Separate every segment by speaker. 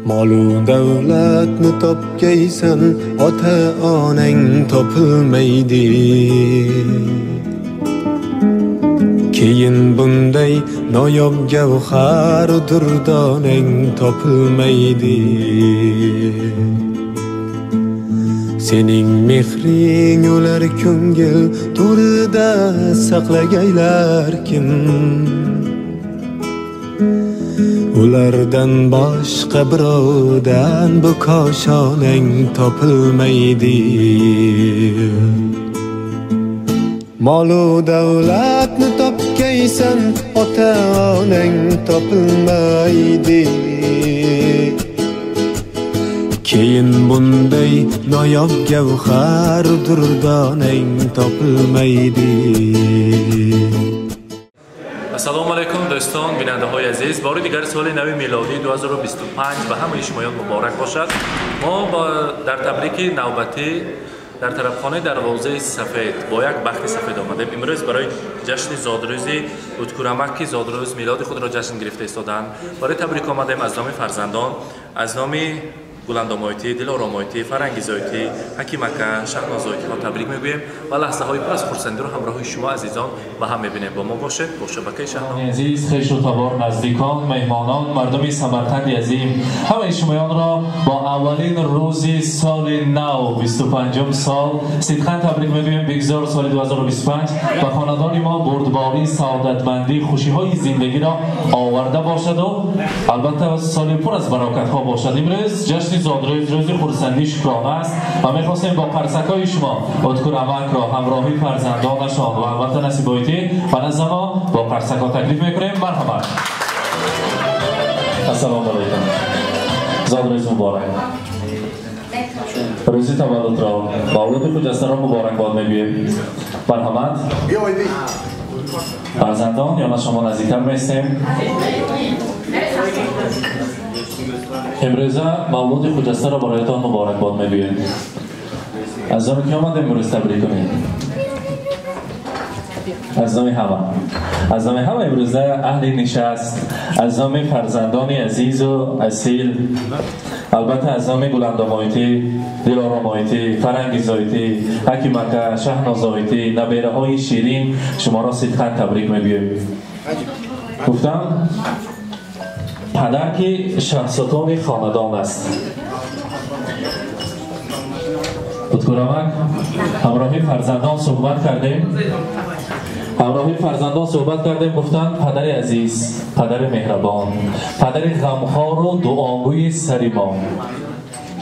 Speaker 1: Mol u davlatni topgaysan, ota onang topilmaydi. Keyin bunday noyob gavhar durdonang topilmaydi. Sening mehring ular ko'ngil to'rida saqlagaylar kim? Ulardan boshqa birovdan bu koshonang topilmaydi. Mol u davlatni topgaysan, ota onang topilmaydi. Keyin bunday noyob gavhar durdonang topilmaydi.
Speaker 2: السلام علیکم دوستان بیننده های عزیز، بار دیگر سال نو میلادی 2025 به همه شمایان مبارک باشد. ما در تبریک نوبتی در طرفخانه دروازه سفید با یک بخت سفید آمدیم. امروز برای جشن زادروزی اوتکورامک زادروز میلاد خود را جشن گرفته ایستادند. برای تبریک آمدیم از نام فرزندان، از نام گلندامایتی، دلارامایتی، فرنگیزایتی، حکیمکه، شهنازایتی ها تبریک میگوییم و لحظه های پر از خرسندی رو همراه شما عزیزان با هم میبینیم. با ما باشید با شبکه شهناز
Speaker 3: عزیز، خویش و تبار، نزدیکان، مهمانان، مردم سمرقند عظیم، همه شمایان را با اولین روز سال نو 25 سال صدقاً تبریک میگوییم. بگذار سال 2025 و خاندان ما بردباری، سعادتمندی، خوشی های زندگی را آورده باشد و البته سال پر از برکت ها باشد. امروز جشن زادروز روز خرسندی شکرانه است و می‌خواستیم با قرصکای شما اوتکورامک را همراهی فرزندانشان و البته نصیبایتی و نزد ما با قرصکا تکلیف میکنیم. مرحبا. السلام علیکم. زادروز مبارک. روزی تولد را مولود خجسته را مبارک باد میگوییم. مرحمت. فرزندان یا شما نزدیکتر میستیم. امروز مولود خجسته را برایتان مبارک باد میگوییم. از نام کی آمده امروز تبریک کنید؟ از نام همه امروز اهل نشست، از نام فرزندان عزیز و اصیل، البته از نام گلندامایتی، دلارامایتی، فرنگیزایتی، حکیمکه، شهنازایتی، نبیره های شیرین شما را صدقاً تبریک میگوییم. گفتم پدر که شخصیتان خاندان است. اوتکورامک همراهی فرزندان صحبت کردیم. گفتند پدر عزیز، پدر مهربان، پدر غمخوار و دعاگوی سری ما،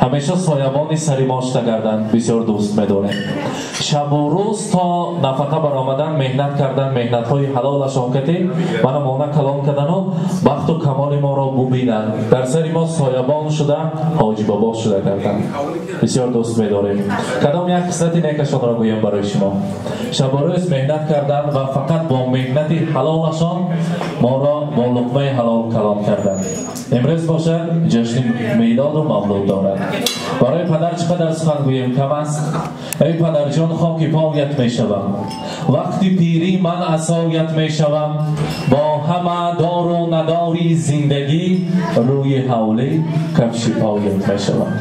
Speaker 3: همیشه سایبان سری ما شده گردن، بسیار دوست می‌داریم. شب و روز تا نفقه برآمدن مهنت کردن، مهنت های حلالشان کردیم و نمونه کلام کردن و بخت و کمال ما را ببینن، در سری ما سایبان شده، حاجی بابا شده گردن، بسیار دوست می‌داریم. کدام یک قصتی نیکشان را گویم برای شما. شب و روز مهنت کردن و فقط با مهنت حلالشان ما را با لقمه حلال کلام کردن. امروز باشد جشن میلاد و مولود دارد. برای پدر چقدر سخن گویم کم است. ای پدر جان خاک پایت می شوم، وقتی پیری من عصایت می شوم، با همه دار و نداری زندگی، روی حوله کفش پایت می شوم.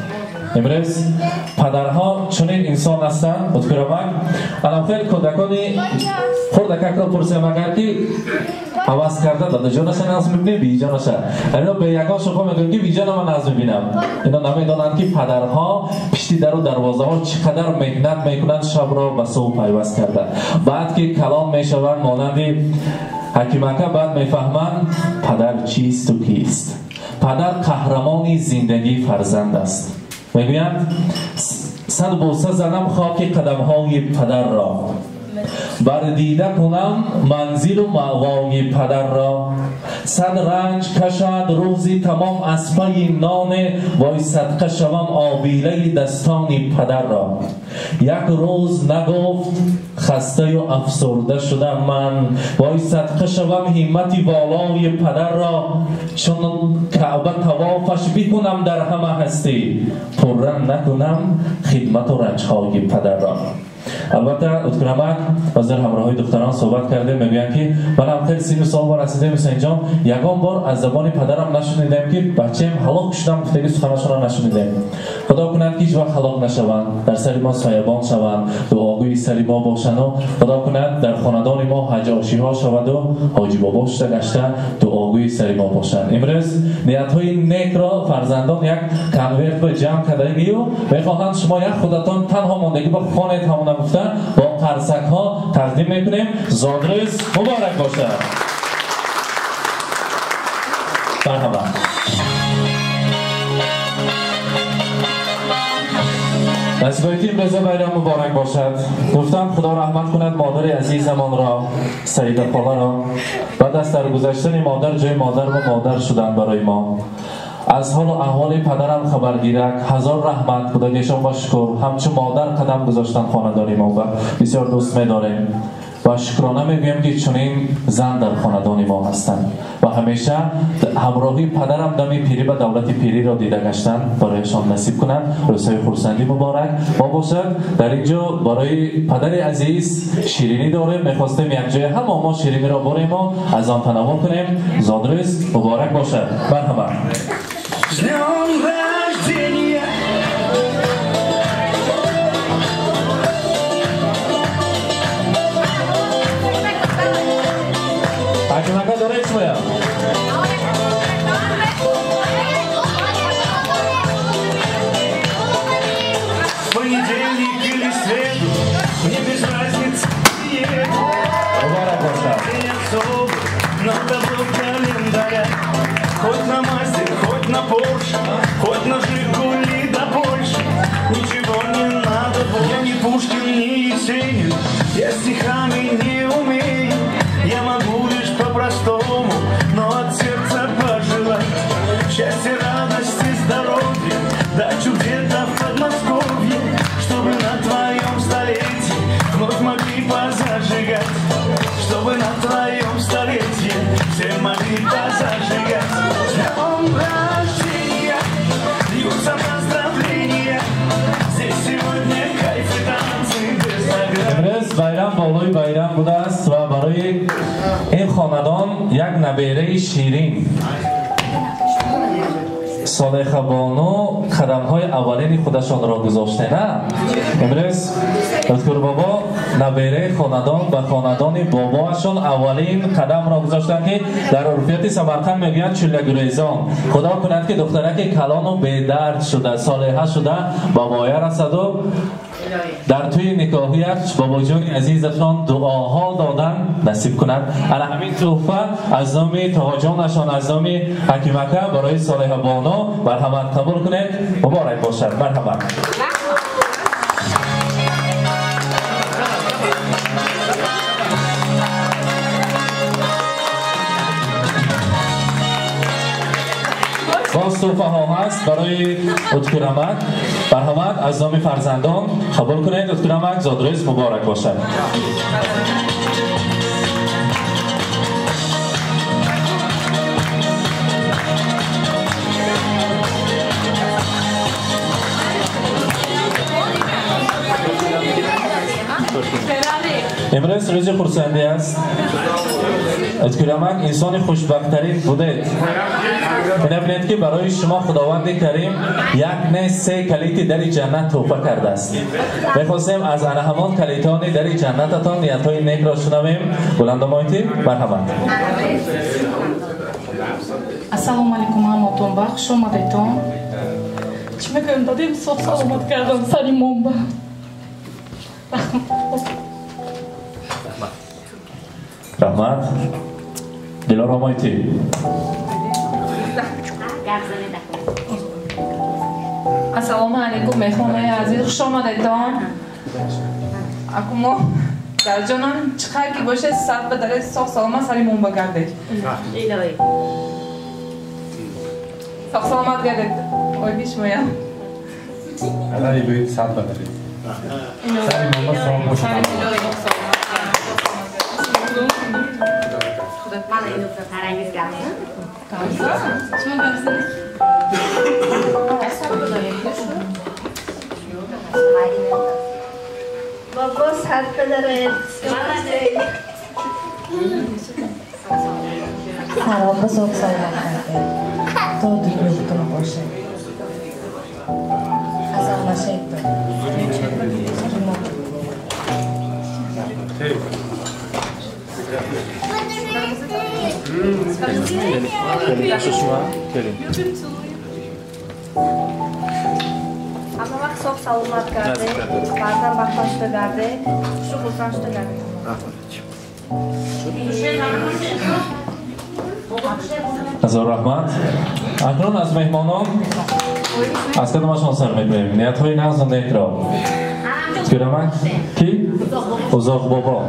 Speaker 3: امروز پدرها چنین انسان هستند. اوتکورامک الان خیلی کودکانی خردکک را پرسیم اگر که حواس کرده داده جانش نظم میبینی بی جانش اینا به یکان شفا میکنیم که بی جان من نظم میبینم. اینا نمیدانند که پدرها پشتی در و دروازه ها چقدر مهنت میکنند، شب را به صبح پیوست کرده. بعد که کلام میشوند مانند حکیمکه بعد میفهمند پدر چیست و کیست. پدر قهرمان زندگی فرزند است. میگویند صد بوسه زنم خاک قدم های پدر را، بردیده کنم منزل و مأوای پدر را، صد رنج کشد روزی تمام از پی نان، وای صدقه شوم آبیله دستان پدر را. یک روز نگفت خسته و افسرده شدم من، وای صدقه شوم همت والای پدر را، چون کعبه طوافش بکنم در همه هستی، پررن نکنم خدمت و رنجهای پدر را. البته اوتکورامک از حاضر همراهای دختران صحبت کرده، میگن که منم خیلی سن و سال بار رسیدم حسین جان، یگان بار از زبان پدرم نشنیدم که بچه‌م هلاک شدم، گفتگی سخنشون را نشنیدم. خدا کند که هیچ وقت هلاک نشوند، در سر ما سایبان شوند، دعاگوی سر ما باشند و خدا کند در خاندان ما حج آشی ها شود و حاجی بابا شده گشته دعاگوی سر ما باشند. امروز نیت های نیک را فرزندان یک کنورت به جمع کردگی و میخواهند شما یک خودتان تنها ماندگی با خانه تمام گفتن با قرصک ها تقدیم میکنیم. زادروز مبارک باشه. مرحبا. نصیبایتی امروز بیرام مبارک باشد. گفتم خدا رحمت کند مادر عزیزمان را، سیده خاله را. بعد از درگذشتن مادر جای مادر و مادر شدن برای ما. از حال و احوال پدرم خبر گیرک، هزار رحمت خدایشان و شکر. همچون مادر قدم گذاشتن خاندانی ما و بسیار دوست می‌داریم و شکرانه میگویم که چنین زن در خاندان ما هستند و همیشه همراهی پدرم دم پیری و دولت پیری را دیده گشتن برایشان نصیب کنند. روزهای خرسندی مبارک ما باشد. در اینجا برای پدر عزیز شیرینی داریم، میخواستیم یک جای همه ما شیرینی را بریم و از آن تناول کنیم. زادروز مبارک باشد. مرحبا. Акимака доречь моя.
Speaker 4: Понедельник или среду, мне без разницы еду. День особый, но добро календаря. Хоть на Мазде, хоть на Порше, хоть на Жигули до Польши. Ничего не надо, я не Пушкин, не Есенин, я стихами не умею. Я могу лишь по-простому, но от сердца пожелать счастья, радости, здоровья, дачу где-то в Подмосковье, чтобы на твоем столетии вновь могли позажигать, чтобы на твоем столетии все могли позажигать. С днем рождения льются поздравления, здесь сегодня кайф и танцы без наград.
Speaker 3: байрам بالای байرام بوده است و برای این خاندان یک نبیره شیرین صالح بانو قدم‌های اولین خودشان را گذاشته. نه امروز دکتر بابا نبیره خاندان و خاندان باباشون اولین قدم را گذاشتن که در عرفیت سمرقند میگن چله گریزان. خدا کند که دخترک کلان و به درد شده، صالحه شده، بابایه رسد و در توی نکاحیت بابا جان عزیزتان دعاها دادن نصیب کند. علی همین تحفه از نام تاها جانشان از نام حکیمکه برای صالح بانو مرحمت قبول کنید. مبارک باشد. مرحمت. باز توفه ها هست برای اتکرمک. مرحمت از نام فرزندان قبول کنید. اتکرمک زادروز مبارک باشد. امروز روز خرسندی است. اتکرمک انسان خوشبخت‌ترین بوده. ببینید که برای شما خداوند کریم یک نه 3 کلیت در جنت تحفه کرده است. می‌خواستیم از آن همان کلیتان در جنتتان نیت‌های نیک را شنویم. بلند آمایید. مرحبا.
Speaker 5: السلام علیکم همتون. بخش اومدیتون. چی میگم دادیم صبح سلامت کردن سری منبع.
Speaker 3: رحمت. دلار آمایید.
Speaker 5: السلام علیکم مهمانای عزیز، خوش آمدیدان. اکما در جانم چقدر که باشه صد به داره ساخ سلامت سریمون بگردید. ساخ سلامت گردید. اوی بیش مویم
Speaker 6: الان باید صد به داره سریمون سلام باشه.
Speaker 7: من اینو فرنگیز گردم.
Speaker 5: چون گردید؟
Speaker 7: بابا صد بداره
Speaker 8: سلام بزرگ سلام کرده تو دیگه بتون باشه از آن نشید
Speaker 7: اما وقت صبح سلامت کرده بعدم بخشش بگرده شو خوزنش بگرده
Speaker 3: هزار رحمت. اکنون از مهمانان از کدامشان سر میبریم نیت های نغز و نیت را گرمک کی؟ ازاق بابا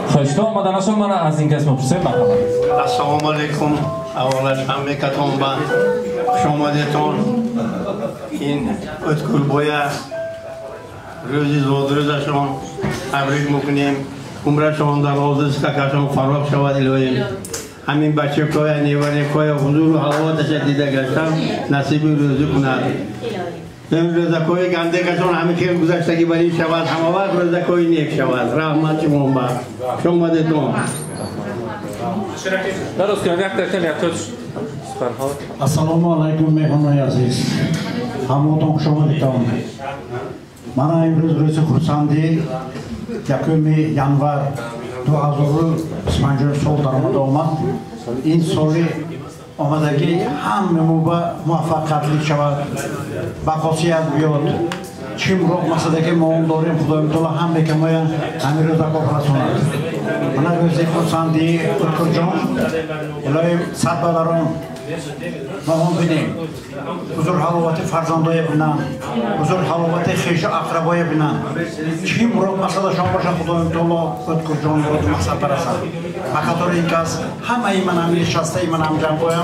Speaker 3: خوشتا آمدنشان من از این کس مپرسه مرحبا.
Speaker 9: السلام علیکم. اولش همه کتان با شما دیتون این اتکل باید روزی زودروزشون تبریک میکنیم. عمرشون در آزادی کاشون فراخ شود الهی. همین بچه کوی نیوانی کوی حضور و حلواتش دیده گشتم نصیب روزی کند. این روزه کوی گنده کشون همه خیلی گذشتگی بری شود همه وقت روزه کوی نیک شود. رحمت شما با شما دیتون.
Speaker 2: درست کنید یک دقیقه نیتوش سپرها.
Speaker 10: السلام علیکم مهمانای عزیز. هموتون شما دیتون. من امروز روز خورسندی یکم январ 2025 سال درآمد آمد. این سالی آمدگی همه موفقیت شود با خاصیت بیاد. چیم رو مسئله که ما داریم خدای متعال هم بکماین همین روز کار رسوند. من روز خورسندی اتکل جان الهی صد بدران ما هم بینیم حضور حلاوت فرزندای بینن حضور حلاوت خیش اقربای بینن چی مراد مقصد شما باشه خدای متعال اتکل جان مراد مقصد برسن بخاطر اینکه از همه من هم نشسته من هم جمع بایم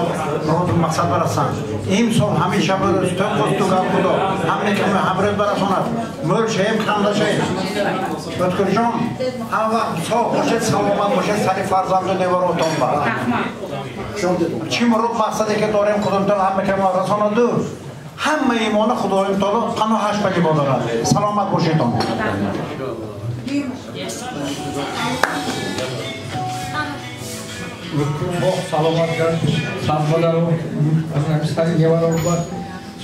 Speaker 10: مراد مقصد برسن این سال همیشه برس تو خود تو گل خدا همه که حبرت برساند مول شیم خنده شیم اتکل جان هم وقت سال باشد سلامت باشد سری فرزند دیواراتون با چی مراد مقصدی که داریم خدا متعال همه که ما رسانه دور همه ایمان خدای متعال پناهش بگی بادارد سلامت باشیدون
Speaker 6: سلامت کرد سلامت رو از نمیستری یه برای باید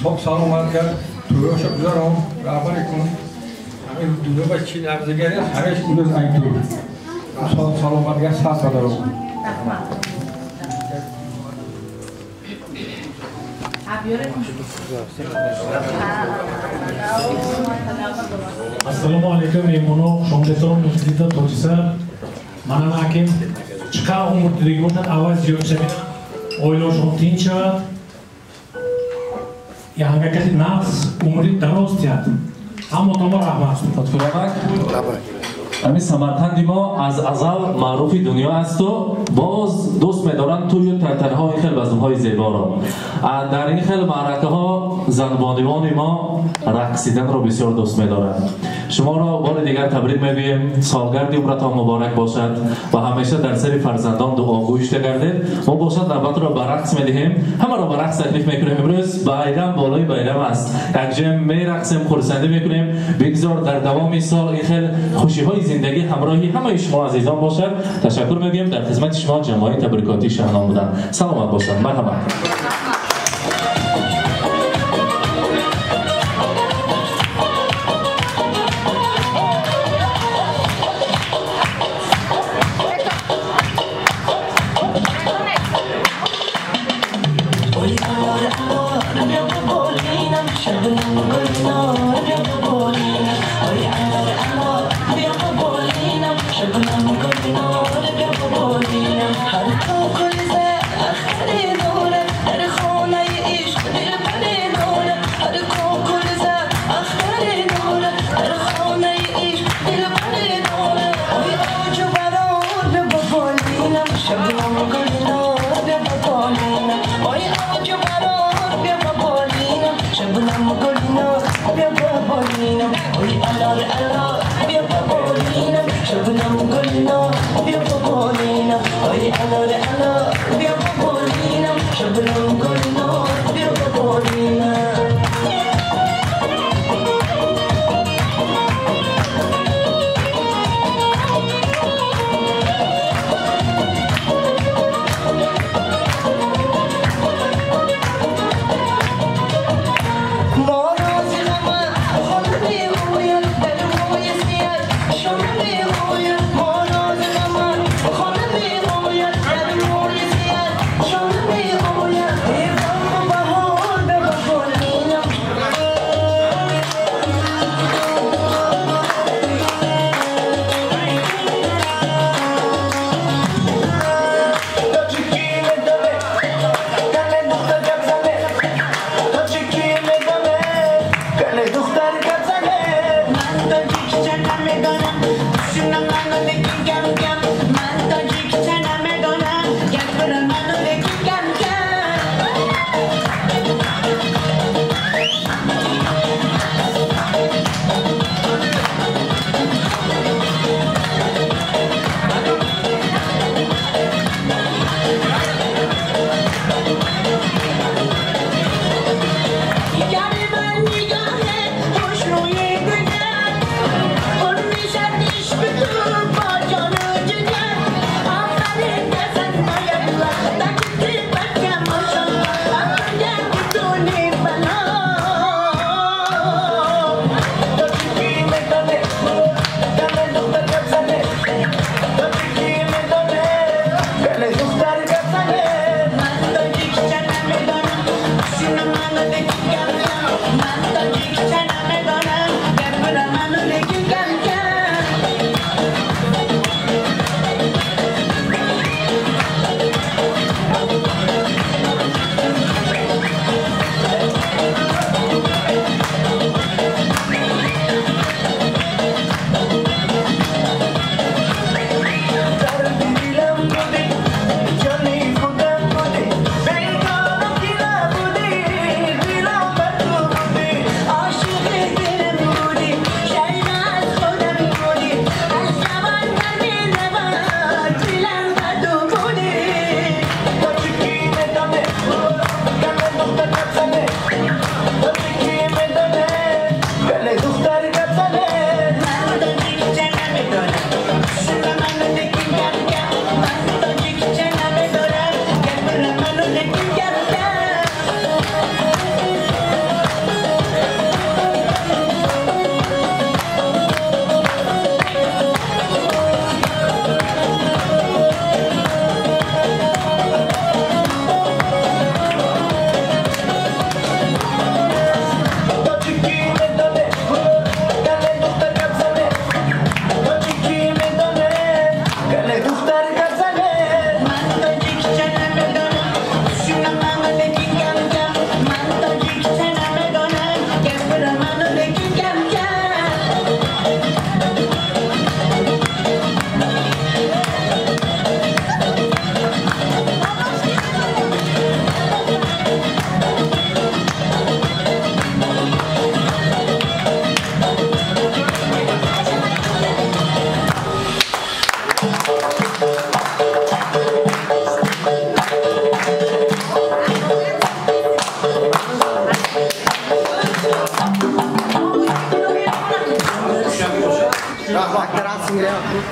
Speaker 6: صبح سلامت کرد توی شب دارم رابطه کن همین دونه بچی نرزگری همش کلوز این تو سلامت کرد ساعت دارم
Speaker 11: السلام علیکم میمونو شما دستان مفیدیتا توجیسر منم حکیم چقدر عمر دیگه بودن آواز زیاد شد اویلو شما تین شد یا هنگه کسی نفس عمری دراز تیاد اما تو رحمت
Speaker 3: همین سمرقندی ما از ازل معروفی دنیا است و باز دوست می‌دارن توی تنتنهای خیلی بزمهای زیبا را در این خیلی معرکه ها زنبانیان ما رقصیدن را بسیار دوست می‌دارند شما را بار دیگر تبریک می‌گوییم سالگرد عمرتان مبارک باشد و همیشه در سر فرزندان دعاگوی شده گردید ما باشد نوبت را به رقص می‌دهیم همه را به رقص تکلیف می‌کنیم امروز بیرم بالای بیرم است یک جمع می‌رقصیم خرسندی می‌کنیم بگذار در دوام سال این خیلی خوشی‌های زندگی همراهی همه شما عزیزان باشد تشکر می‌گویم در خدمت شما جمعی تبریکاتی شهنام بودن سلامت باشد مرحبا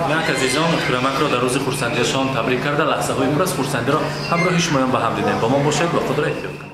Speaker 2: میانک عزیزان پیرمک را در روز خورسندیشان تبریک کرده لحظه های پر از خورسندی را همراه شمایان به هم دیدیم با ما باشید و خود را احتیاط کنید